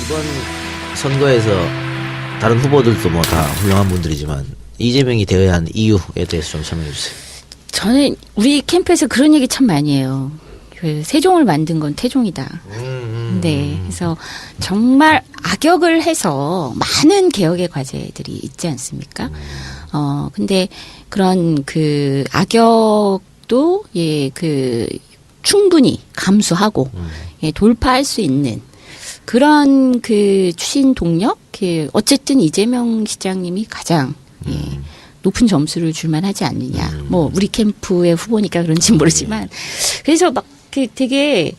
이번 선거에서 다른 후보들도 뭐 다 훌륭한 분들이지만 이재명이 되어야 한 이유에 대해서 좀 설명해 주세요. 저는 우리 캠프에서 그런 얘기 참 많이 해요. 그 세종을 만든 건 태종이다. 네, 그래서 정말 악역을 해서 많은 개혁의 과제들이 있지 않습니까? 근데 그런 그 악역도 충분히 감수하고 돌파할 수 있는 그런 그 추진 동력, 어쨌든 이재명 시장님이 가장 높은 점수를 줄만 하지 않느냐. 뭐 우리 캠프의 후보니까 그런지 모르지만 그래서 막 되게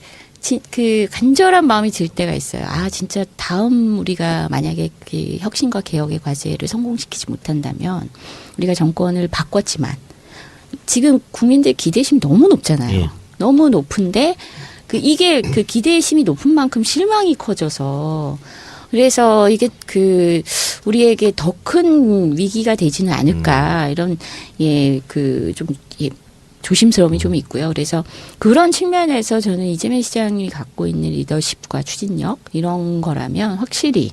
그 간절한 마음이 들 때가 있어요. 아 진짜 다음 우리가 만약에 그 혁신과 개혁의 과제를 성공시키지 못한다면 우리가 정권을 바꿨지만 지금 국민들 기대심이 너무 높잖아요. 예. 너무 높은데 이게 그 기대심이 높은 만큼 실망이 커져서 그래서 이게 우리에게 더 큰 위기가 되지는 않을까 이런 조심스러움이 좀 있고요. 그래서 그런 측면에서 저는 이재명 시장님이 갖고 있는 리더십과 추진력 이런 거라면 확실히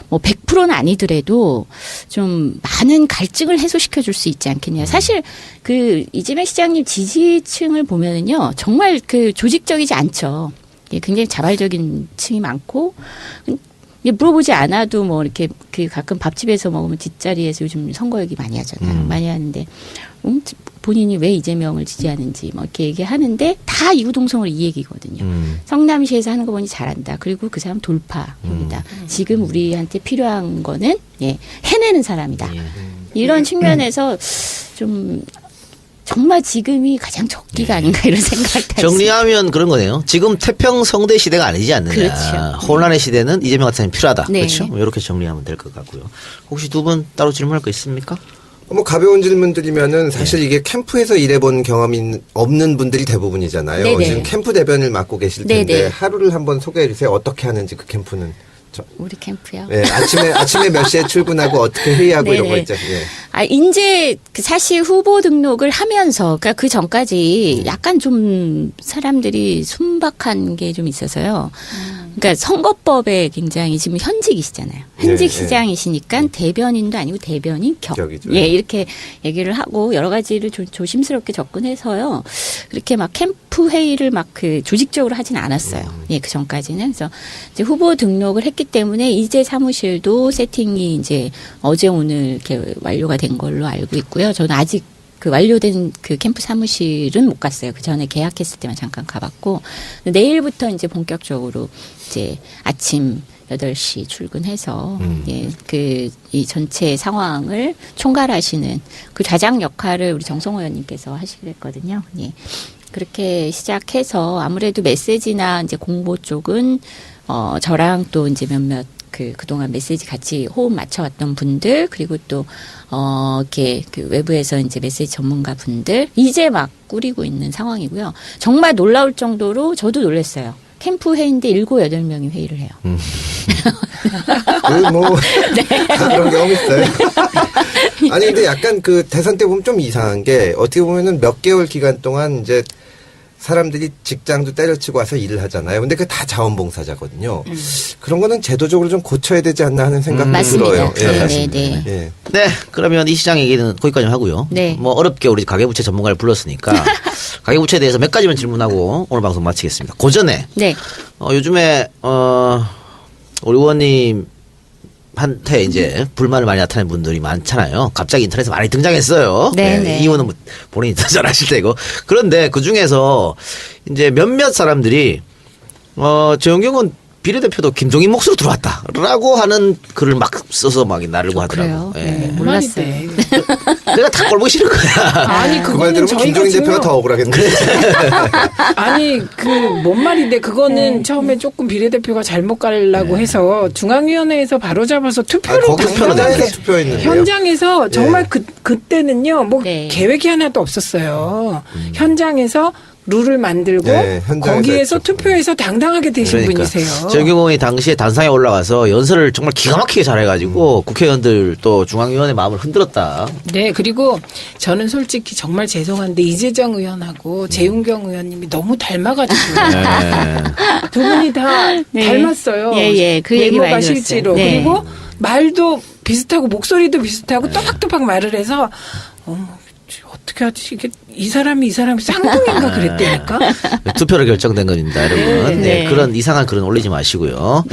뭐 100%는 아니더라도 좀 많은 갈증을 해소시켜 줄 수 있지 않겠냐. 사실 그 이재명 시장님 지지층을 보면은요 정말 그 조직적이지 않죠. 굉장히 자발적인 층이 많고. 물어보지 않아도 뭐 이렇게 가끔 밥집에서 먹으면 뒷자리에서 요즘 선거 얘기 많이 하잖아요. 많이 하는데 본인이 왜 이재명을 지지하는지 뭐 이렇게 얘기하는데 다 이구동성으로 이 얘기거든요. 성남시에서 하는 거 보니 잘한다. 그리고 그 사람 돌파입니다. 지금 우리한테 필요한 거는 해내는 사람이다. 이런 측면에서 좀 정말 지금이 가장 적기가 아닌가 이런 생각이 정리하면 그런 거네요. 지금 태평성대 시대가 아니지 않느냐. 그렇죠. 혼란의 시대는 이재명 같은 사람이 필요하다. 네. 그렇죠. 이렇게 정리하면 될 것 같고요. 혹시 두 분 따로 질문할 거 있습니까? 뭐 가벼운 질문들이면은 사실 이게 캠프에서 일해본 경험이 없는 분들이 대부분이잖아요. 네네. 지금 캠프 대변을 맡고 계실 텐데 네네. 하루를 한번 소개해 주세요. 어떻게 하는지 그 캠프는. 우리 캠프요. 네, 아침에 몇 시에 출근하고 어떻게 회의하고 이런 거 있죠. 예. 이제 사실 후보 등록을 하면서, 그러니까 그 전까지 약간 좀 사람들이 순박한 게 좀 있어서요. 그러니까 선거법에 굉장히 지금 현직이시잖아요. 현직 시장이시니까 대변인도 아니고 대변인 격이죠. 이렇게 얘기를 하고 여러 가지를 조심스럽게 접근해서요. 그렇게 막 캠프 회의를 막 조직적으로 하진 않았어요. 그 전까지는. 그래서 이제 후보 등록을 했기 때문에 이제 사무실도 세팅이 이제 어제 오늘 이렇게 완료가 된 걸로 알고 있고요. 저는 아직 완료된 캠프 사무실은 못 갔어요. 그 전에 계약했을 때만 잠깐 가봤고 내일부터 이제 본격적으로 이제 아침 8시 출근해서 이 전체 상황을 총괄하시는 그 좌장 역할을 우리 정성호 의원님께서 하시기로 했거든요. 그렇게 시작해서 아무래도 메시지나 이제 공보 쪽은 저랑 또 이제 몇몇 그동안 메시지 같이 호흡 맞춰왔던 분들, 그리고 또, 이렇게 외부에서 이제 메시지 전문가 분들, 이제 막 꾸리고 있는 상황이고요. 정말 놀라울 정도로 저도 놀랐어요. 캠프 회의인데 7, 8명이 회의를 해요. 다 그런 경험 있어요. 아니, 근데 약간 대선 때 보면 좀 이상한 게 어떻게 보면은 몇 개월 기간 동안 이제 사람들이 직장도 때려치고 와서 일을 하잖아요. 근데 그게 다 자원봉사자거든요. 그런 거는 제도적으로 좀 고쳐야 되지 않나 하는 생각도 들어요. 네. 네, 그러면 이 시장 얘기는 거기까지 하고요. 네. 뭐 어렵게 우리 가계부채 전문가를 불렀으니까 가계부채에 대해서 몇 가지만 질문하고 오늘 방송 마치겠습니다. 그 전에 요즘에 우리 의원님 한테 이제 불만을 많이 나타내는 분들이 많잖아요. 갑자기 인터넷에 많이 등장했어요. 네. 이 의원은 뭐 본인이 더 잘 아실 테고. 그런데 그 중에서 이제 몇몇 사람들이 정경은 비례대표도 김종인 몫으로 들어왔다라고 하는 글을 막 써서 막 나르고 하더라고요. 그래요? 몰랐어요. 내가 다 꼴보기 싫은 거야. 아니 그 말 그거는 들으면 김종인 대표가 더 억울하겠네. 아니 뭔 말인데 그거는 처음에 조금 비례대표가 잘못 가려고 해서 중앙위원회에서 바로잡아서 투표로 현장에서 투표했는데요. 현장에서 정말 그때는요 뭐 네. 계획이 하나도 없었어요. 현장에서 룰을 만들고 네, 현장에서 거기에서 했죠. 투표에서 당당하게 되신 분이세요. 정경원이 당시에 단상에 올라가서 연설을 정말 기가 막히게 잘해가지고 국회의원들 또 중앙위원회 마음을 흔들었다. 네, 그리고 저는 솔직히 정말 죄송한데 이재정 의원하고 재윤경 의원님이 너무 닮아가지고 네. 두 분이 다 네. 닮았어요. 예, 그 얘기 외모가 많이 들었어요. 실제로. 네. 그리고 말도 비슷하고 목소리도 비슷하고 또박또박 말을 해서 어떻게 하지? 이게 이 사람이 쌍둥이인가 그랬다니까. 투표로 결정된 겁니다, 여러분. 네. 네, 네. 그런 이상한 글은 올리지 마시고요.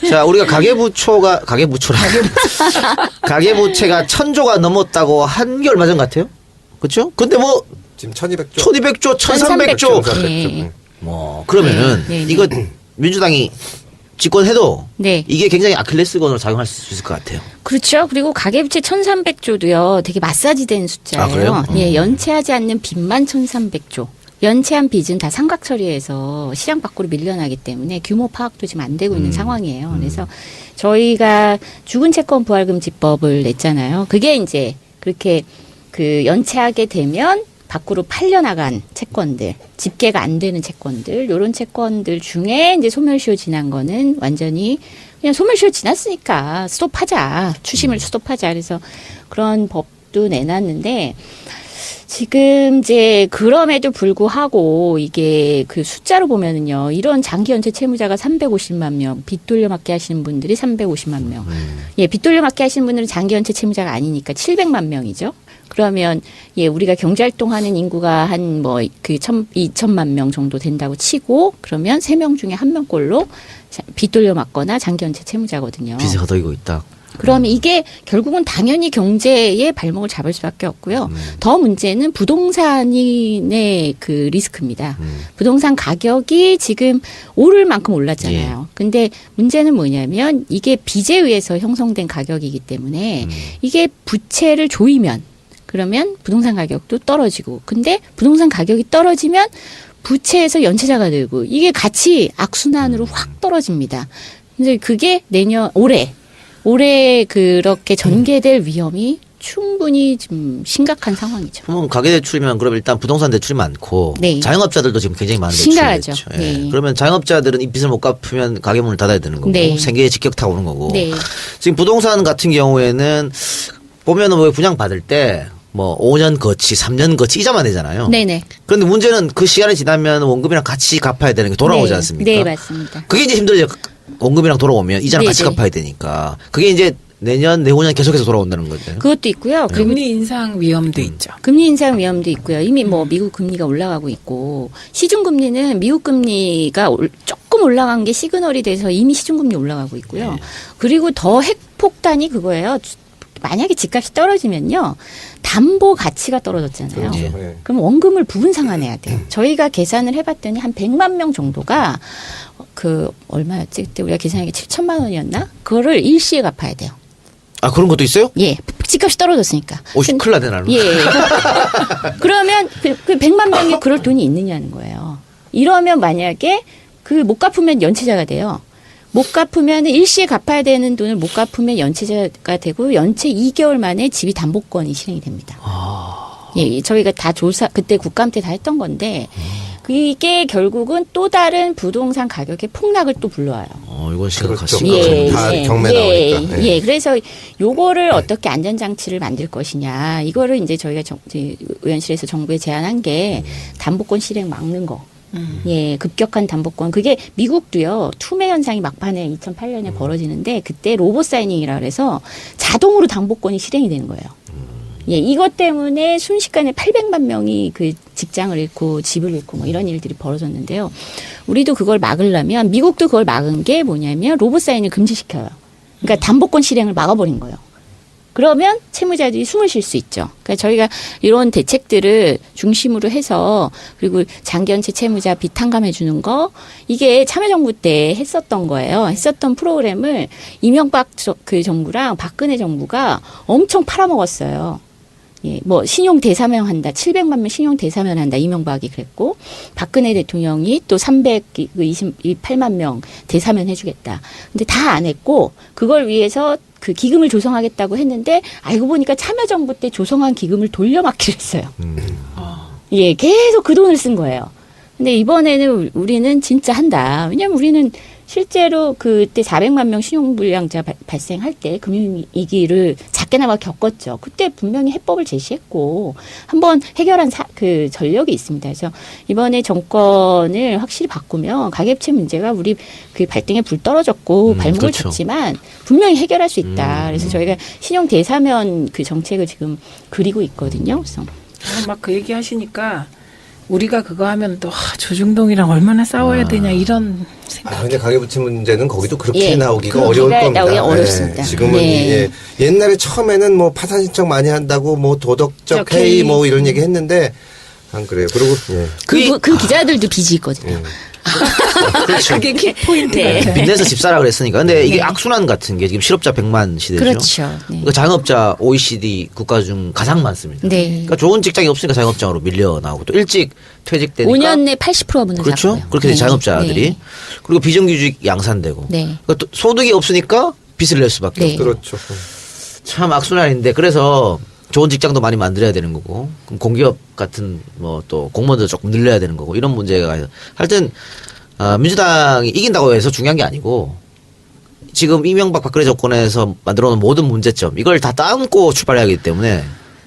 자, 우리가 가계부채가 1,000조가 넘었다고 한결 맞은 것 같아요. 그렇죠? 근데 뭐 지금 1200조. 1,200조, 1,300조. 1300조. 네. 뭐 그러면은 네, 네. 이거 민주당이 집권해도 네. 이게 굉장히 아킬레스건으로 작용할 수 있을 것 같아요. 그렇죠. 그리고 가계부채 1,300조도요. 되게 마사지된 숫자예요. 아, 그래요? 예, 연체하지 않는 빚만 1,300조. 연체한 빚은 다 상각 처리해서 시장 밖으로 밀려나기 때문에 규모 파악도 지금 안 되고 있는 상황이에요. 그래서 저희가 죽은 채권 부활금지법을 냈잖아요. 그게 이제 그렇게 그 연체하게 되면 밖으로 팔려나간 채권들, 집계가 안 되는 채권들, 요런 채권들 중에 이제 소멸시효 지난 거는 완전히 그냥 소멸시효 지났으니까 스톱하자. 추심을 스톱하자. 그래서 그런 법도 내놨는데 지금 이제 그럼에도 불구하고 이게 그 숫자로 보면은요. 이런 장기 연체 채무자가 350만 명, 빚 돌려막기 하시는 분들이 350만 명. 예, 빚 돌려막기 하시는 분들은 장기 연체 채무자가 아니니까 700만 명이죠. 그러면 예, 우리가 경제활동하는 인구가 한 뭐 그 2천만 명 정도 된다고 치고 그러면 3명 중에 1명꼴로 빚 돌려막거나 장기 연체 채무자거든요. 빚에 허덕이고 있다. 그러면 이게 결국은 당연히 경제의 발목을 잡을 수밖에 없고요. 더 문제는 부동산의 그 리스크입니다. 부동산 가격이 지금 오를 만큼 올랐잖아요. 근데 문제는 뭐냐면 이게 빚에 의해서 형성된 가격이기 때문에 이게 부채를 조이면 그러면 부동산 가격도 떨어지고 근데 부동산 가격이 떨어지면 부채에서 연체자가 늘고 이게 같이 악순환으로 확 떨어집니다. 근데 그게 올해 그렇게 전개될 위험이 충분히 좀 심각한 상황이죠. 그럼 가계대출이면 그럼 일단 부동산 대출이 많고 네. 자영업자들도 지금 굉장히 많은 대출이 심각하죠. 있죠. 네. 그러면 자영업자들은 이 빚을 못 갚으면 가게문을 닫아야 되는 거고 네. 생계에 직격타가 오는 거고 네. 지금 부동산 같은 경우에는 보면은 뭐 분양 받을 때 뭐 5년 거치, 3년 거치 이자만 내잖아요. 네네. 그런데 문제는 그 시간이 지나면 원금이랑 같이 갚아야 되는 게 돌아오지 네. 않습니까? 네, 맞습니다. 그게 이제 힘들죠. 원금이랑 돌아오면 이자랑 네, 같이 네. 갚아야 되니까. 그게 이제 내년, 내후년 계속해서 돌아온다는 거죠. 그것도 있고요. 그리고 금리 인상 위험도 있죠. 금리 인상 위험도 있고요. 이미 뭐 미국 금리가 올라가고 있고 시중 금리는 미국 금리가 조금 올라간 게 시그널이 돼서 이미 시중 금리 올라가고 있고요. 그리고 더 핵폭탄이 그거예요. 만약에 집값이 떨어지면요. 담보 가치가 떨어졌잖아요. 그렇죠. 네. 그럼 원금을 부분 상환해야 돼요. 저희가 계산을 해봤더니 한 100만 명 정도가 그 얼마였지? 그때 우리가 계산한 게 7천만 원이었나? 그거를 일시에 갚아야 돼요. 아, 그런 것도 있어요? 예, 집값이 떨어졌으니까. 큰일 나네, 나는. 예. 그러면 그 100만 명이 그럴 돈이 있느냐는 거예요. 이러면 만약에 그 못 갚으면 연체자가 돼요. 못 갚으면 일시에 갚아야 되는 돈을 못 갚으면 연체자가 되고 연체 2개월 만에 집이 담보권이 실행이 됩니다. 예, 저희가 다 그때 국감 때 다 했던 건데 이게 결국은 또 다른 부동산 가격의 폭락을 또 불러와요. 이건 그렇죠. 심각하시죠. 다 경매 나오니까. 네. 예. 그래서 요거를 어떻게 안전장치를 만들 것이냐. 이거를 이제 저희가 의원실에서 정부에 제안한 게 담보권 실행 막는 거. 예, 급격한 담보권. 그게 미국도요, 투매 현상이 막판에 2008년에 벌어지는데, 그때 로봇 사이닝이라 그래서 자동으로 담보권이 실행이 되는 거예요. 예, 이것 때문에 순식간에 800만 명이 그 직장을 잃고 집을 잃고 뭐 이런 일들이 벌어졌는데요. 우리도 그걸 막으려면, 미국도 그걸 막은 게 뭐냐면 로봇 사인을 금지시켜요. 그러니까 담보권 실행을 막아버린 거예요. 그러면 채무자들이 숨을 쉴 수 있죠. 그러니까 저희가 이런 대책들을 중심으로 해서 그리고 장기연체 채무자 빚 탕감해 주는 거 이게 참여정부 때 했었던 거예요. 했었던 프로그램을 이명박 그 정부랑 박근혜 정부가 엄청 팔아먹었어요. 예, 뭐 신용 대사면한다. 700만 명 신용 대사면한다. 이명박이 그랬고 박근혜 대통령이 또 328만 명 대사면 해주겠다. 근데 다 안 했고 그걸 위해서 그 기금을 조성하겠다고 했는데 알고 보니까 참여정부 때 조성한 기금을 돌려막기를 했어요. 예, 계속 그 돈을 쓴 거예요. 근데 이번에는 우리는 진짜 한다. 왜냐면 우리는 실제로 그때 400만 명 신용불량자 발생할 때 금융위기를 작게나마 겪었죠. 그때 분명히 해법을 제시했고 한번 해결한 그 전력이 있습니다. 그래서 이번에 정권을 확실히 바꾸면 가계부채 문제가 우리 그 발등에 불 떨어졌고 발목을 그렇죠. 잡지만 분명히 해결할 수 있다. 그래서 저희가 신용 대사면 그 정책을 지금 그리고 있거든요. 그래서 막 그 얘기 하시니까 우리가 그거 하면 또 조중동이랑 얼마나 싸워야 되냐 이런 생각. 근데 가계부채 문제는 거기도 그렇게 예, 나오기가 그렇게 어려울 겁니다. 나오기가 어렵습니다. 지금은 네. 예, 옛날에 처음에는 뭐 파산 신청 많이 한다고 뭐 도덕적 회의 뭐 이런 얘기 했는데 안 그래요. 그리고 예. 그 기자들도 빚이 있거든요. 그렇죠. 그게 키포인트. 빚내서 집 사라 그랬으니까. 근데 이게 악순환 같은 게 지금 실업자 100만 시대죠. 그렇죠. 네. 그러니까 자영업자 OECD 국가 중 가장 많습니다. 네. 그러니까 좋은 직장이 없으니까 자영업장으로 밀려 나오고 또 일찍 퇴직되니까 5년 내 80%가 문을 그렇죠. 닫고요. 그렇게 돼 네. 자영업자들이 네. 그리고 비정규직 양산되고 네. 그러니까 또 소득이 없으니까 빚을 낼 수밖에 네. 없고 그렇죠. 참 악순환인데 그래서 좋은 직장도 많이 만들어야 되는 거고 그럼 공기업 같은 뭐 또 공무원도 조금 늘려야 되는 거고 이런 문제가 하여튼 민주당이 이긴다고 해서 중요한 게 아니고 지금 이명박 박근혜 정권에서 만들어놓은 모든 문제점 이걸 다 따놓고 출발해야 하기 때문에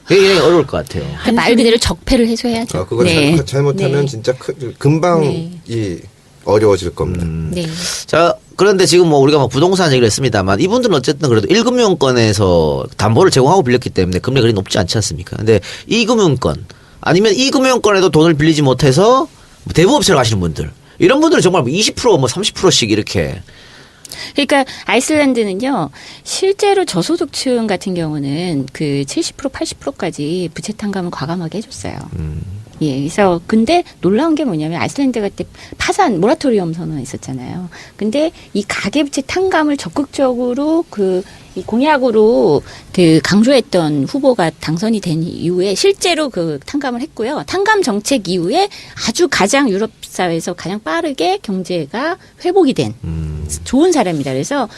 굉장히 어려울 것 같아요. 말 그대로 적폐를 해소해야죠. 그거 네. 잘못하면 네. 진짜 금방 네. 이 어려워질 겁니다. 네. 자, 그런데 지금 뭐 우리가 뭐 부동산 얘기를 했습니다만 이분들은 어쨌든 그래도 1금융권에서 담보를 제공하고 빌렸기 때문에 금리가 그리 높지 않지 않습니까? 근데 2금융권 아니면 2금융권에도 돈을 빌리지 못해서 대부업체로 가시는 분들 이런 분들은 정말 뭐 20% 뭐 30%씩 이렇게 그러니까 아이슬란드는요 실제로 저소득층 같은 경우는 그 70% 80%까지 부채 탕감을 과감하게 해줬어요. 예, 그래서 근데 놀라운 게 뭐냐면 아이슬란드가 그때 파산 모라토리엄 선언 있었잖아요. 근데 이 가계부채 탕감을 적극적으로 이 공약으로 그 강조했던 후보가 당선이 된 이후에 실제로 그 탕감을 했고요. 탕감 정책 이후에 아주 가장 유럽 사회에서 가장 빠르게 경제가 회복이 된 좋은 사례입니다. 그래서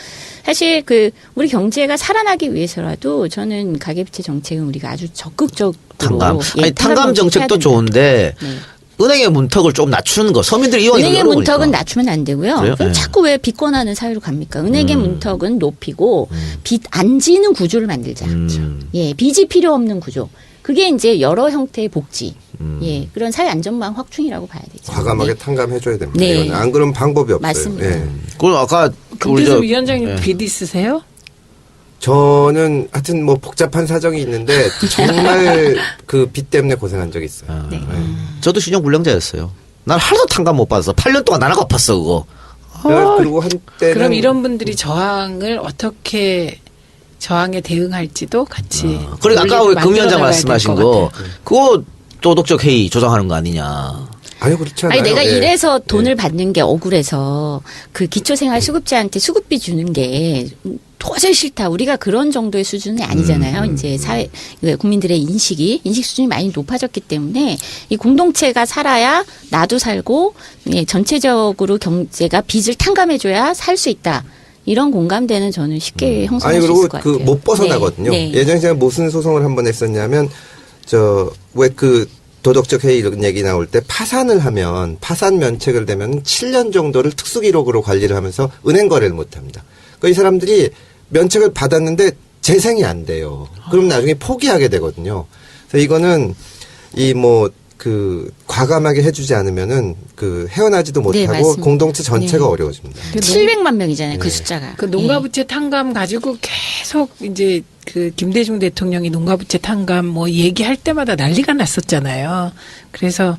사실 그 우리 경제가 살아나기 위해서라도 저는 가계부채 정책은 우리가 아주 적극적으로 탕감. 예, 아니 탕감 정책도 해야 된다. 좋은데 네. 은행의 문턱을 좀 낮추는 거. 서민들이 이용하기 은행의 어려우니까. 문턱은 낮추면 안 되고요. 그래요? 그럼 네. 자꾸 왜 빚권하는 사회로 갑니까? 은행의 문턱은 높이고 빚 안 지는 구조를 만들자. 예, 빚이 필요 없는 구조. 그게 이제 여러 형태의 복지. 예, 그런 사회 안전망 확충이라고 봐야 되죠. 과감하게 네. 탕감해줘야 됩니다. 네. 이거는. 안 그러면 방법이 없어요. 맞습니다. 예. 그리고 아까 우리 김대수 저 위원장님 예. 빚 있으세요? 저는 하여튼 뭐 복잡한 사정이 있는데 정말 그 빚 때문에 고생한 적이 있어요. 네. 저도 신용불량자였어요. 난 하나도 탕감 못 받아서 8년 동안 나라가 아팠어 그거. 그리고 한때는 그럼 이런 분들이 저항을 어떻게 저항에 대응할지도 같이. 그리고 아까 논리를 왜 금위원장 만들어나가야 말씀하신 될것 거 같아요. 그거 도덕적 해이 조장하는 거 아니냐. 아니 그렇지 않아요. 아니 내가 예. 이래서 돈을 받는 게 억울해서 그 기초생활수급자한테 수급비 주는 게 도저히 싫다. 우리가 그런 정도의 수준이 아니잖아요. 이제 사회 국민들의 인식 수준이 많이 높아졌기 때문에 이 공동체가 살아야 나도 살고 예, 전체적으로 경제가 빚을 탕감해줘야 살 수 있다. 이런 공감대는 저는 쉽게 형성할 아니 수 그리고 있을 것 같아요. 그 못 벗어나거든요. 네. 네. 예전에 제가 무슨 소송을 한번 했었냐면 저 왜 그 도덕적 해이 이런 얘기 나올 때 파산을 하면 파산 면책을 되면 7년 정도를 특수기록으로 관리를 하면서 은행 거래를 못 합니다. 그러니까 이 사람들이 면책을 받았는데 재생이 안 돼요. 그럼 나중에 포기하게 되거든요. 그래서 이거는 이 뭐 그 과감하게 해주지 않으면은 그 헤어나지도 네, 못하고 맞습니다. 공동체 전체가 네. 어려워집니다. 700만 명이잖아요. 그 숫자가. 그 농가부채 탕감 가지고 계속 이제 그 김대중 대통령이 농가부채 탕감 뭐 얘기할 때마다 난리가 났었잖아요. 그래서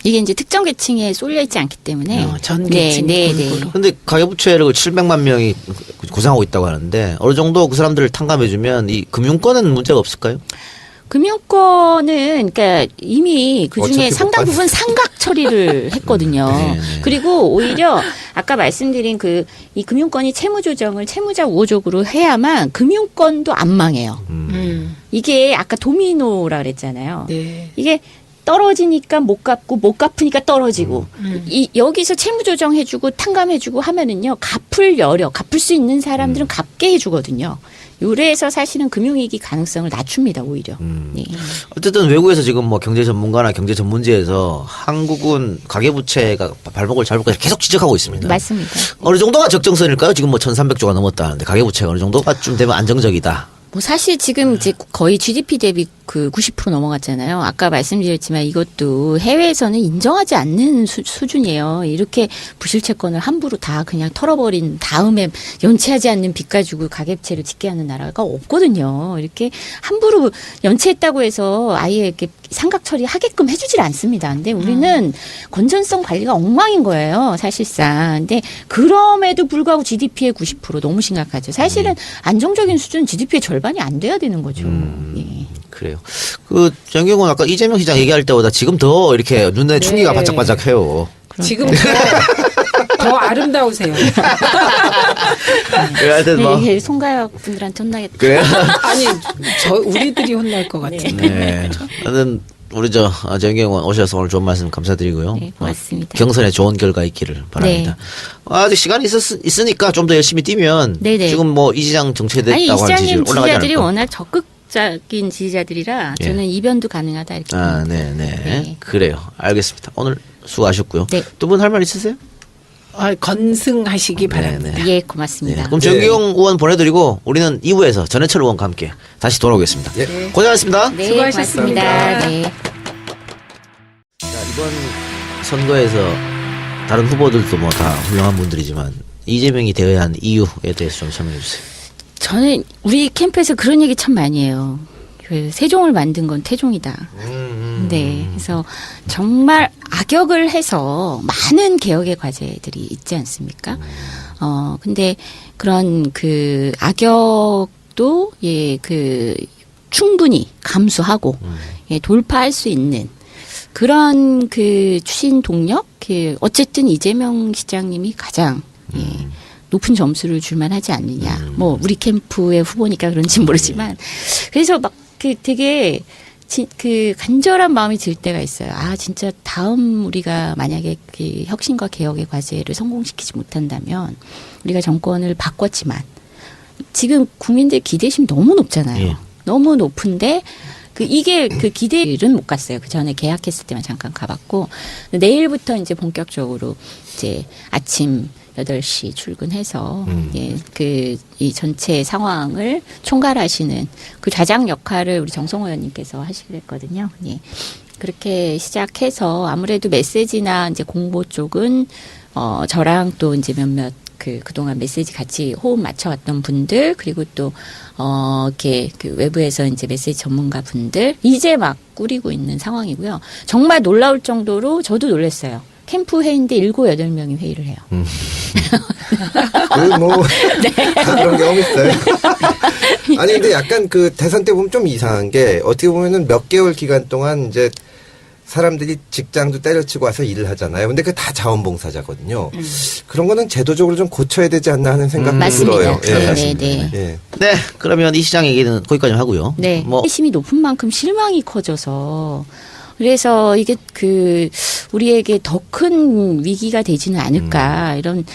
이게 이제 특정 계층에 쏠려 있지 않기 때문에 전 계층 골고루. 근데 가계부채를 700만 명이 고생하고 있다고 하는데 어느 정도 그 사람들을 탕감해주면 이 금융권은 문제가 없을까요? 금융권은 그러니까 이미 그 중에 어차피 상당 못 부분 상각 처리를 했거든요. 네, 네. 그리고 오히려 아까 말씀드린 그 이 금융권이 채무 조정을 채무자 우호적으로 해야만 금융권도 안 망해요. 이게 아까 도미노라 그랬잖아요. 네. 이게 떨어지니까 못 갚고 못 갚으니까 떨어지고 여기서 채무 조정해주고 탕감해주고 하면은요 갚을 수 있는 사람들은 갚게 해주거든요. 요래서 사실은 금융위기 가능성을 낮춥니다 오히려. 네. 어쨌든 외국에서 지금 뭐 경제 전문가나 경제 전문지에서 한국은 가계부채가 발목을 잡을 것을 계속 지적하고 있습니다. 맞습니다. 어느 정도가 적정선일까요? 지금 뭐 1,300조가 넘었다는데 가계부채가 어느 정도가 좀 되면 안정적이다. 뭐 사실 지금 이제 거의 GDP 대비 그 90% 넘어갔잖아요. 아까 말씀드렸지만 이것도 해외에서는 인정하지 않는 수준이에요. 이렇게 부실채권을 함부로 다 그냥 털어버린 다음에 연체하지 않는 빚 가지고 가계부채를 짓게 하는 나라가 없거든요. 이렇게 함부로 연체했다고 해서 아예 이렇게 상각 처리하게끔 해주질 않습니다. 근데 우리는 건전성 관리가 엉망인 거예요. 사실상. 근데 그럼에도 불구하고 GDP의 90% 너무 심각하죠. 사실은 안정적인 수준 GDP의 절반이 안 돼야 되는 거죠. 예. 그래요. 정경원 아까 이재명 시장 얘기할 때보다 지금 더 이렇게 눈에 충기가 바짝바짝해요. 지금 더 아름다우세요. 하여튼 뭐. 네, 송가혁 분들한테 혼나겠다. 그래요? 아니, 우리들이 혼날 것 같은데. 네. 하여튼 우리 정경원 오셔서 오늘 좋은 말씀 감사드리고요. 네, 고맙습니다. 경선에 좋은 결과 있기를 바랍니다. 아직 시간이 있으니까 좀 더 열심히 뛰면 네네. 지금 뭐 이 시장 정체됐다고 아니, 이 하는 지지율 시장님 올라가지 지지자들이 않을까? 워낙 적극적인 지지자들이라 저는 이변도 가능하다 이렇게 봅니다. 네. 그래요. 알겠습니다. 오늘 수고하셨고요. 네. 두 분 할 말 있으세요? 건승하시기 바랍니다. 예, 고맙습니다. 그럼 정기용 의원 보내드리고 우리는 2부에서 전해철 의원과 함께 다시 돌아오겠습니다. 고생하셨습니다. 네, 수고하셨습니다. 고맙습니다. 네. 자, 이번 선거에서 다른 후보들도 뭐 다 훌륭한 분들이지만 이재명이 되어야 한 이유에 대해서 좀 설명해 주세요. 저는 우리 캠프에서 그런 얘기 참 많이 해요. 그 세종을 만든 건 태종이다. 네. 그래서 정말 악역을 해서 많은 개혁의 과제들이 있지 않습니까? 근데 그런 그 악역도 충분히 감수하고 돌파할 수 있는 그런 그 추진 동력, 어쨌든 이재명 시장님이 가장 높은 점수를 줄만 하지 않느냐. 뭐 우리 캠프의 후보니까 그런지 모르지만 그래서 막 되게 그 간절한 마음이 들 때가 있어요. 아 진짜 다음 우리가 만약에 그 혁신과 개혁의 과제를 성공시키지 못한다면 우리가 정권을 바꿨지만 지금 국민들 기대심 너무 높잖아요. 예. 너무 높은데 이게 그 기대율은 못 갔어요. 그 전에 계약했을 때만 잠깐 가봤고 내일부터 이제 본격적으로 이제 아침 8시 출근해서 이 전체 상황을 총괄하시는 그 좌장 역할을 우리 정성호 의원님께서 하시기로 했거든요. 예. 그렇게 시작해서 아무래도 메시지나 이제 공보 쪽은 저랑 또 이제 몇몇 그동안 메시지 같이 호흡 맞춰왔던 분들, 그리고 또, 이렇게 외부에서 이제 메시지 전문가 분들, 이제 막 꾸리고 있는 상황이고요. 정말 놀라울 정도로 저도 놀랐어요. 캠프 회의인데 7, 8명이 회의를 해요. 다 그런 경험 있어요. 아니, 근데 약간 그 대선 때 보면 좀 이상한 게 어떻게 보면은 몇 개월 기간 동안 이제 사람들이 직장도 때려치고 와서 일을 하잖아요. 근데 그게 다 자원봉사자거든요. 그런 거는 제도적으로 좀 고쳐야 되지 않나 하는 생각도 들어요. 네. 네, 그러면 이 시장 얘기는 거기까지 하고요. 네. 회심이 높은 만큼 실망이 커져서 그래서 이게 우리에게 더 큰 위기가 되지는 않을까 이런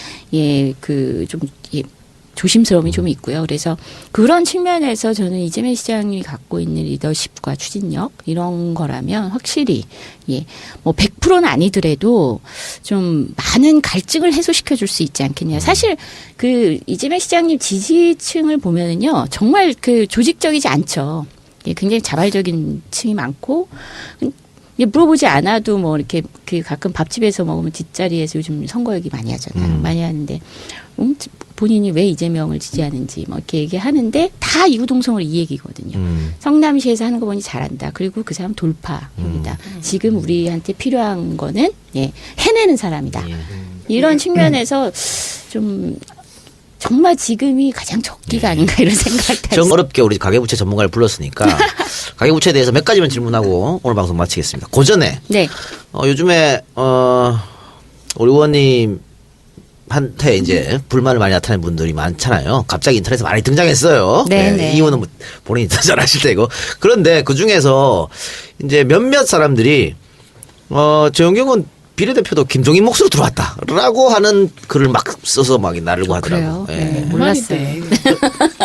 조심스러움이 좀 있고요. 그래서 그런 측면에서 저는 이재명 시장이 갖고 있는 리더십과 추진력 이런 거라면 확실히 뭐 100%는 아니더라도 좀 많은 갈증을 해소시켜 줄 수 있지 않겠냐. 사실 이재명 시장님 지지층을 보면은요 정말 조직적이지 않죠. 굉장히 자발적인 층이 많고. 물어보지 않아도 뭐 이렇게 가끔 밥집에서 먹으면 뒷자리에서 요즘 선거 얘기 많이 하잖아요. 많이 하는데 본인이 왜 이재명을 지지하는지 뭐 이렇게 얘기하는데 다 이구동성으로 이 얘기거든요. 성남시에서 하는 거 보니 잘한다. 그리고 그 사람 돌파입니다. 지금 우리한테 필요한 거는 해내는 사람이다. 이런 측면에서 좀 정말 지금이 가장 적기가 아닌가 이런 생각을 정 어렵게 우리 가계부채 전문가를 불렀으니까 가계부채에 대해서 몇 가지만 질문하고 오늘 방송 마치겠습니다. 그 전에 요즘에 우리 의원님 한테 이제 불만을 많이 나타내는 분들이 많잖아요. 갑자기 인터넷에 많이 등장했어요. 네, 네. 이유는 뭐 본인이 더 잘 아실 테고. 그런데 그 중에서 이제 몇몇 사람들이 정경은 비례대표도 김종인 몫으로 들어왔다라고 하는 글을 막 써서 막 나르고 하더라고요. 그래요? 네, 몰랐어요.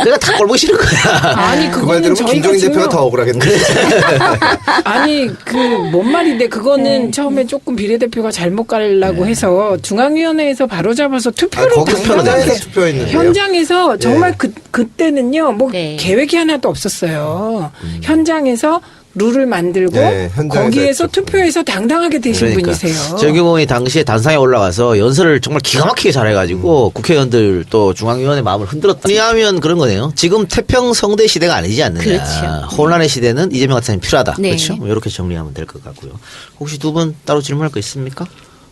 내가 다 꼴보기 싫은 거야. 아니 그 그거는 말대로 저희가 김종인 지금 대표가 더 억울하겠네. 아니 그 뭔 말인데 그거는 처음에 조금 비례대표가 잘못 가려고 해서 중앙위원회에서 바로 잡아서 투표를 거기서 표는 현장에서 냈네. 투표했는데요. 현장에서 정말 예. 그때는요 뭐 네. 계획이 하나도 없었어요. 현장에서 룰을 만들고 네, 현장에서 거기에서 했죠. 투표해서 당당하게 되신 분이세요. 정경원이 당시에 단상에 올라가서 연설을 정말 기가 막히게 잘해가지고 국회의원들 또 중앙위원회 마음을 흔들었다. 왜냐하면 그런 거네요. 지금 태평성대 시대가 아니지 않느냐. 그렇죠. 혼란의 시대는 이재명 같은 사람이 필요하다. 네. 그렇죠. 이렇게 정리하면 될 것 같고요. 혹시 두 분 따로 질문할 거 있습니까?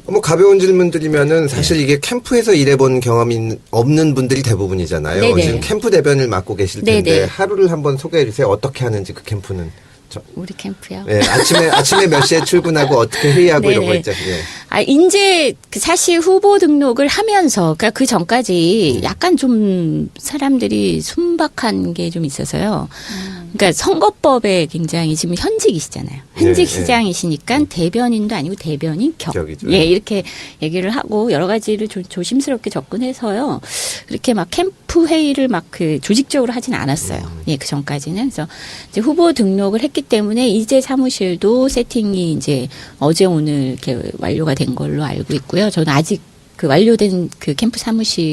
뭐 가벼운 질문들이면은 사실 이게 캠프에서 일해본 경험이 없는 분들이 대부분이잖아요. 네네. 지금 캠프 대변을 맡고 계실 텐데 네네. 하루를 한번 소개해 주세요. 어떻게 하는지 그 캠프는. 우리 캠프요. 네, 아침에 몇 시에 출근하고 어떻게 회의하고 이런 거 네네. 있죠. 예. 이제 사실 후보 등록을 하면서, 그러니까 그 전까지 약간 좀 사람들이 순박한 게 좀 있어서요. 그러니까 선거법에 굉장히 지금 현직이시잖아요. 현직 예, 예. 시장이시니까 대변인도 아니고 대변인 격이죠. 예, 이렇게 얘기를 하고 여러 가지를 조심스럽게 접근해서요. 그렇게 막 캠프 회의를 막 그 조직적으로 하진 않았어요. 예, 그 전까지는. 그래서 이제 후보 등록을 했기 때문에 이제 사무실도 세팅이 이제 어제 오늘 이렇게 완료가 된 걸로 알고 있고요. 저는 아직 그 완료된 그 캠프 사무실